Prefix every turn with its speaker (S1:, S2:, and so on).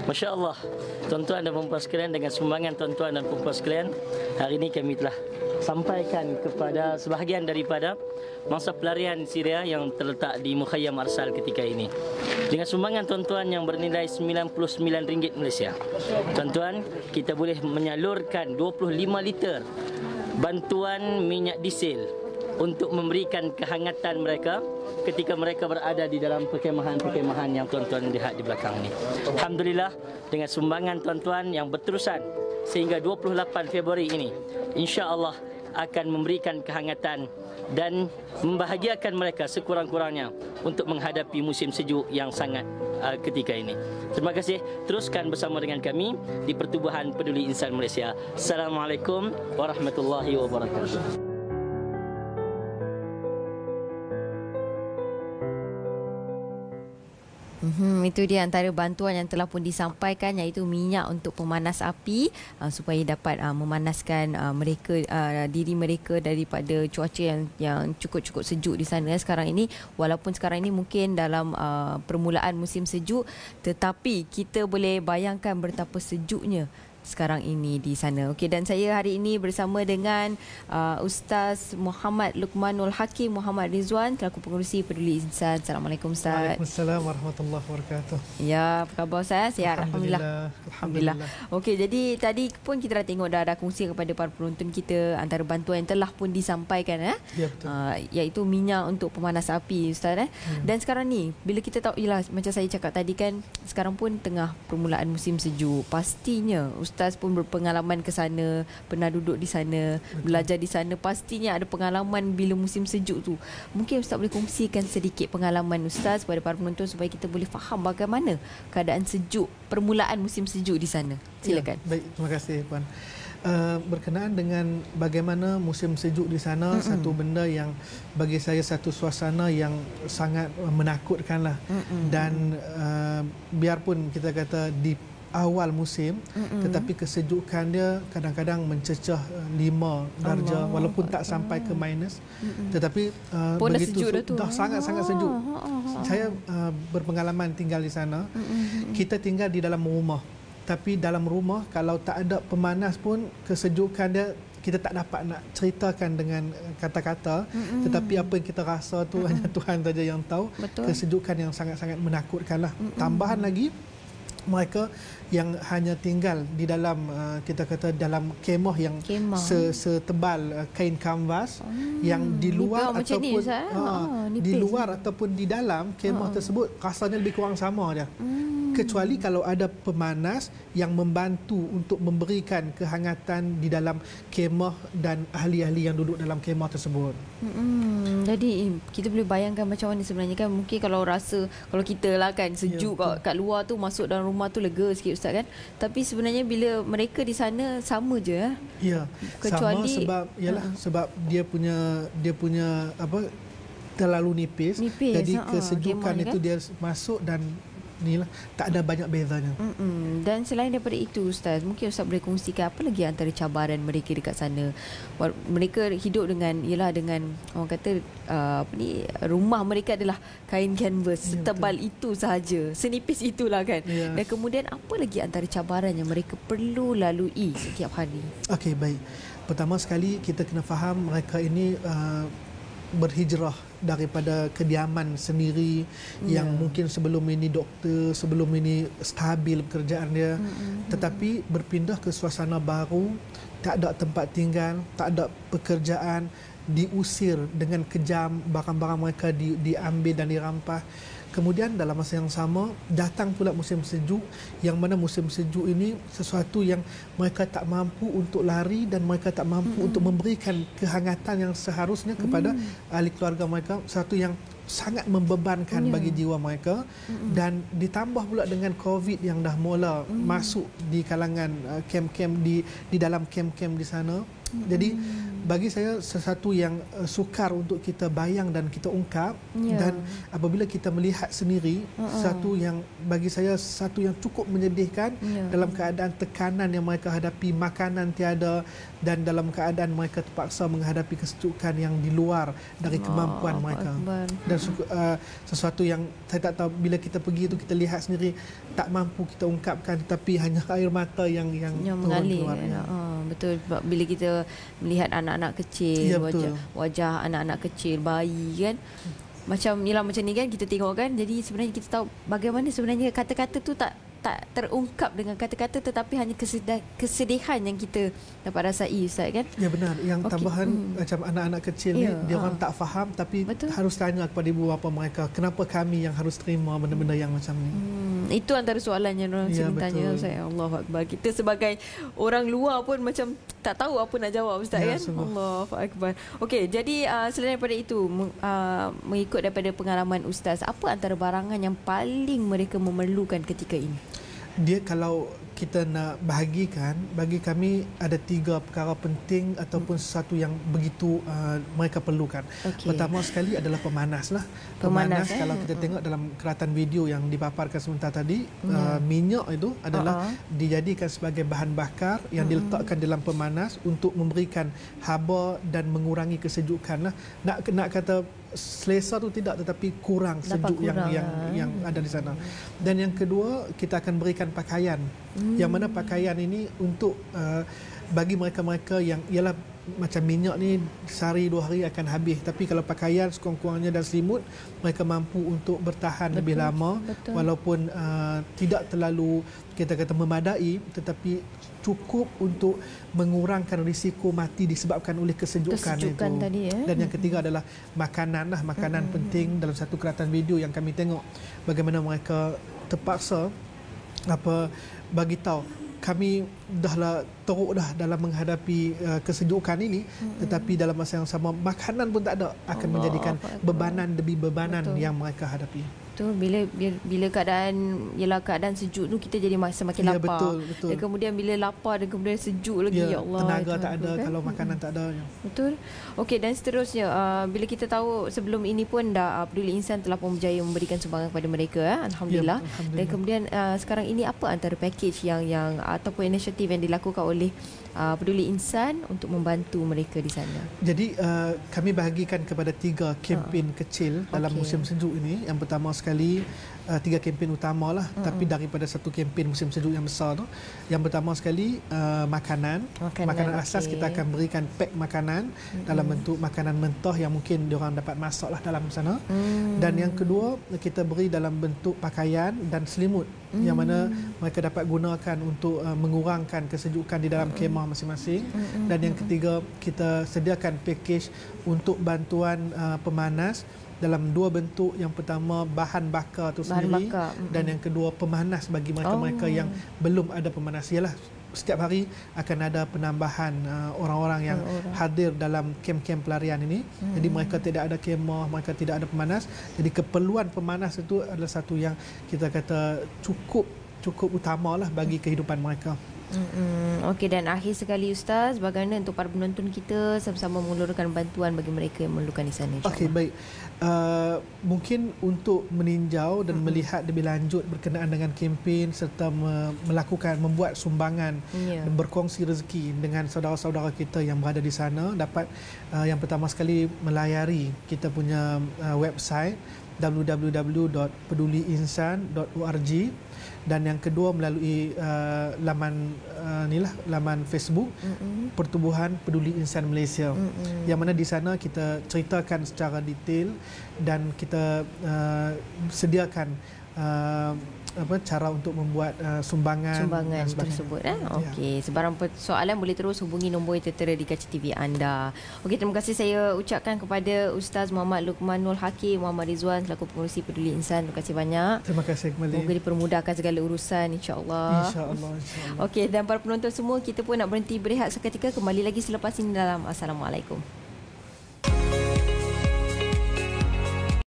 S1: Masya Allah, tuan-tuan dan puan-puan sekalian, dengan sumbangan tuan-tuan dan puan-puan sekalian, hari ini kami telah sampaikan kepada sebahagian daripada mangsa pelarian Syria yang terletak di Mukhayyam Arsal ketika ini. Dengan sumbangan tuan-tuan yang bernilai RM99 Malaysia. Tuan-tuan, kita boleh menyalurkan 25 liter bantuan minyak diesel untuk memberikan kehangatan mereka ketika mereka berada di dalam perkemahan-perkemahan yang tuan-tuan lihat di belakang ini. Alhamdulillah, dengan sumbangan tuan-tuan yang berterusan sehingga 28 Februari ini, insya-Allah akan memberikan kehangatan dan membahagiakan mereka sekurang-kurangnya untuk menghadapi musim sejuk yang sangat ketika ini. Terima kasih. Teruskan bersama dengan kami di Pertubuhan Peduli Insan Malaysia. Assalamualaikum warahmatullahi wabarakatuh.
S2: Itu dia antara bantuan yang telah pun disampaikan, iaitu minyak untuk pemanas api supaya dapat memanaskan diri mereka daripada cuaca yang cukup-cukup sejuk di sana sekarang ini. Walaupun sekarang ini mungkin dalam permulaan musim sejuk, tetapi kita boleh bayangkan betapa sejuknya sekarang ini di sana. Okey, dan saya hari ini bersama dengan Ustaz Muhammad Luqmanul Hakim Muhammad Rizwan selaku pengerusi Peduli Insan. Assalamualaikum Ustaz.
S3: Waalaikumsalam warahmatullahi wabarakatuh.
S2: Ya, apa khabar Ustaz? Sihat?
S3: Alhamdulillah.
S2: Okey, jadi tadi pun kita dah tengok dah ada kongsi kepada para penonton kita antara bantuan yang telah pun disampaikan
S3: Ya, betul.
S2: Iaitu minyak untuk pemanas api Ustaz. Dan sekarang ni bila kita tahu, ialah macam saya cakap tadi kan, sekarang pun tengah permulaan musim sejuk. Pastinya Ustaz pun berpengalaman ke sana, pernah duduk di sana, belajar di sana, pastinya ada pengalaman bila musim sejuk tu. Mungkin Ustaz boleh kongsikan sedikit pengalaman Ustaz kepada para penonton supaya kita boleh faham bagaimana keadaan sejuk, permulaan musim sejuk di sana. Silakan.
S3: Ya, baik, terima kasih Puan. Berkenaan dengan bagaimana musim sejuk di sana, satu benda yang bagi saya satu suasana yang sangat menakutkanlah. Dan biarpun kita kata di awal musim, tetapi kesejukan dia kadang-kadang mencecah 5 darjah walaupun tak sampai ke minus, tetapi begitu dah sangat-sangat sejuk. Saya berpengalaman tinggal di sana. Kita tinggal di dalam rumah, tapi dalam rumah kalau tak ada pemanas pun kesejukan dia kita tak dapat nak ceritakan dengan kata-kata, tetapi apa yang kita rasa tu hanya Tuhan saja yang tahu. Betul. Kesejukan yang sangat-sangat menakutkanlah. Tambahan lagi, mereka yang hanya tinggal di dalam kita kata dalam kemah yang setebal kain kanvas, yang di luar ataupun di luar ataupun di dalam kemah tersebut rasanya lebih kurang sama dia. Kecuali kalau ada pemanas yang membantu untuk memberikan kehangatan di dalam kemah dan ahli-ahli yang duduk dalam kemah tersebut.
S2: Jadi kita boleh bayangkan macam mana sebenarnya kan. Mungkin kalau rasa, kalau kita lah kan sejuk kat luar tu, masuk dalam rumah tu lega sikit Ustaz kan. Tapi sebenarnya bila mereka di sana sama je.
S3: Ya, kecuali sama sebab dia punya apa, terlalu nipis. Jadi kesejukan itu dia masuk dan inilah, tak ada banyak bezanya.
S2: Dan selain daripada itu Ustaz, mungkin Ustaz boleh kongsikan apa lagi antara cabaran mereka dekat sana. Mereka hidup dengan, dengan orang kata rumah mereka adalah kain kanvas setebal itu sahaja, senipis itulah kan. Dan kemudian apa lagi antara cabaran yang mereka perlu lalui setiap hari? Okey,
S3: baik. Pertama sekali kita kena faham mereka ini berhijrah daripada kediaman sendiri yang mungkin sebelum ini doktor, sebelum ini stabil pekerjaan dia, tetapi berpindah ke suasana baru, tak ada tempat tinggal, tak ada pekerjaan, diusir dengan kejam, barang-barang mereka diambil dan dirampas. Kemudian dalam masa yang sama datang pula musim sejuk, yang mana musim sejuk ini sesuatu yang mereka tak mampu untuk lari dan mereka tak mampu untuk memberikan kehangatan yang seharusnya kepada ahli keluarga mereka, sesuatu yang sangat membebankan bagi jiwa mereka. Dan ditambah pula dengan COVID yang dah mula masuk di kalangan kem-kem di dalam kem-kem di sana. Jadi bagi saya sesuatu yang sukar untuk kita bayang dan kita ungkap. Dan apabila kita melihat sendiri, sesuatu yang bagi saya sesuatu yang cukup menyedihkan dalam keadaan tekanan yang mereka hadapi, makanan tiada, dan dalam keadaan mereka terpaksa menghadapi kesejukan yang di luar dari kemampuan mereka. Dan sesuatu yang saya tak tahu, bila kita pergi itu kita lihat sendiri, tak mampu kita ungkapkan, tetapi hanya air mata yang
S2: mengalir
S3: keluar.
S2: betul. Bila kita melihat anak-anak kecil, wajah anak-anak kecil, bayi kan, macam ni kan kita tengok kan. Jadi sebenarnya kita tahu bagaimana sebenarnya kata-kata tu tak terungkap dengan kata-kata, tetapi hanya kesedihan yang kita dapat rasai, Ustaz kan? Ya
S3: benar. Yang tambahan macam anak-anak kecil ni, dia orang tak faham, tapi harus tanya kepada ibu bapa mereka, kenapa kami yang harus terima benda-benda yang macam ni?
S2: Itu antara soalan yang orang sering tanya, Ustaz. Allahu Akbar. Kita sebagai orang luar pun macam tak tahu apa nak jawab, Ustaz kan? Allahu Akbar. Okey, jadi selain daripada itu, mengikut daripada pengalaman Ustaz, apa antara barangan yang paling mereka memerlukan ketika ini?
S3: Dia kalau kita nak bahagikan, bagi kami ada 3 perkara penting ataupun sesuatu yang begitu mereka perlukan. Pertama sekali adalah pemanas lah. Pemanas kalau kita tengok dalam keratan video yang dipaparkan sebentar tadi, minyak itu adalah dijadikan sebagai bahan bakar yang diletakkan dalam pemanas untuk memberikan haba dan mengurangi kesejukan lah. Nak kata selesa tu tidak, tetapi kurang sejuk yang ada di sana. Dan yang kedua, kita akan berikan pakaian, yang mana pakaian ini untuk bagi mereka-mereka yang ialah macam minyak ni sehari 2 hari akan habis, tapi kalau pakaian sekurang-kurangnya dan selimut, mereka mampu untuk bertahan lebih lama, walaupun tidak terlalu kita kata memadai, tetapi cukup untuk mengurangkan risiko mati disebabkan oleh kesejukan itu.
S2: Tadi,
S3: Dan yang ketiga adalah makanan lah. Makanan penting. Dalam satu keratan video yang kami tengok bagaimana mereka terpaksa bagi tahu, kami dah teruk dah dalam menghadapi kesejukan ini, tetapi dalam masa yang sama makanan pun tak ada, akan menjadikan bebanan demi bebanan yang mereka hadapi.
S2: Betul. Bila keadaan sejuk tu, kita jadi semakin lapar.
S3: Betul.
S2: Dan kemudian bila lapar dan kemudian sejuk lagi, ya Allah,
S3: tenaga tak ada kan? Kalau makanan tak ada.
S2: Betul. Okey, dan seterusnya, bila kita tahu sebelum ini pun dah Peduli Insan telah pun berjaya memberikan sumbangan kepada mereka, alhamdulillah. Dan kemudian sekarang ini apa antara package yang ataupun inisiatif yang dilakukan oleh Peduli Insan untuk membantu mereka di sana? Jadi
S3: kami bahagikan kepada 3 kempen kecil dalam musim sejuk ini. Yang pertama sekali, 3 kempen utama lah, tapi daripada satu kempen musim sejuk yang besar tu. Yang pertama sekali, makanan asas, kita akan berikan pack makanan dalam bentuk makanan mentah yang mungkin diorang dapat masak lah dalam sana. Dan yang kedua, kita beri dalam bentuk pakaian dan selimut yang mana mereka dapat gunakan untuk mengurangkan kesejukan di dalam kemah masing-masing. Dan yang ketiga, kita sediakan package untuk bantuan pemanas dalam 2 bentuk. Yang pertama, bahan bakar itu sendiri, dan yang kedua, pemanas bagi mereka-mereka yang belum ada pemanas. Ialah setiap hari akan ada penambahan orang-orang yang hadir dalam kem-kem pelarian ini. Jadi mereka tidak ada kemah, mereka tidak ada pemanas. Jadi keperluan pemanas itu adalah satu yang kita kata cukup utamalah bagi kehidupan mereka.
S2: Okey, dan akhir sekali Ustaz, bagaimana untuk para penonton kita sama-sama mengulurkan bantuan bagi mereka yang memerlukan di sana?
S3: Okey, baik. Mungkin untuk meninjau dan melihat lebih lanjut berkenaan dengan kempen serta membuat sumbangan dan berkongsi rezeki dengan saudara-saudara kita yang berada di sana, dapat yang pertama sekali melayari kita punya website www.peduliinsan.org, dan yang kedua melalui laman Facebook Pertubuhan Peduli Insan Malaysia, yang mana di sana kita ceritakan secara detail dan kita sediakan cara untuk membuat sumbangan
S2: tersebut. Okey, sebarang soalan boleh terus hubungi nombor yang tertera di kaca TV anda. Okey, terima kasih saya ucapkan kepada Ustaz Muhammad Luqmanul Hakim Muhammad Rizwan selaku pengurusi Peduli Insan. Terima kasih banyak.
S3: Terima kasih kembali.
S2: Semoga dipermudahkan segala urusan, insya-Allah.
S3: Insya-Allah.
S2: Okey, dan para penonton semua, kita pun nak berhenti berehat seketika, kembali lagi selepas ini dalam Assalamualaikum.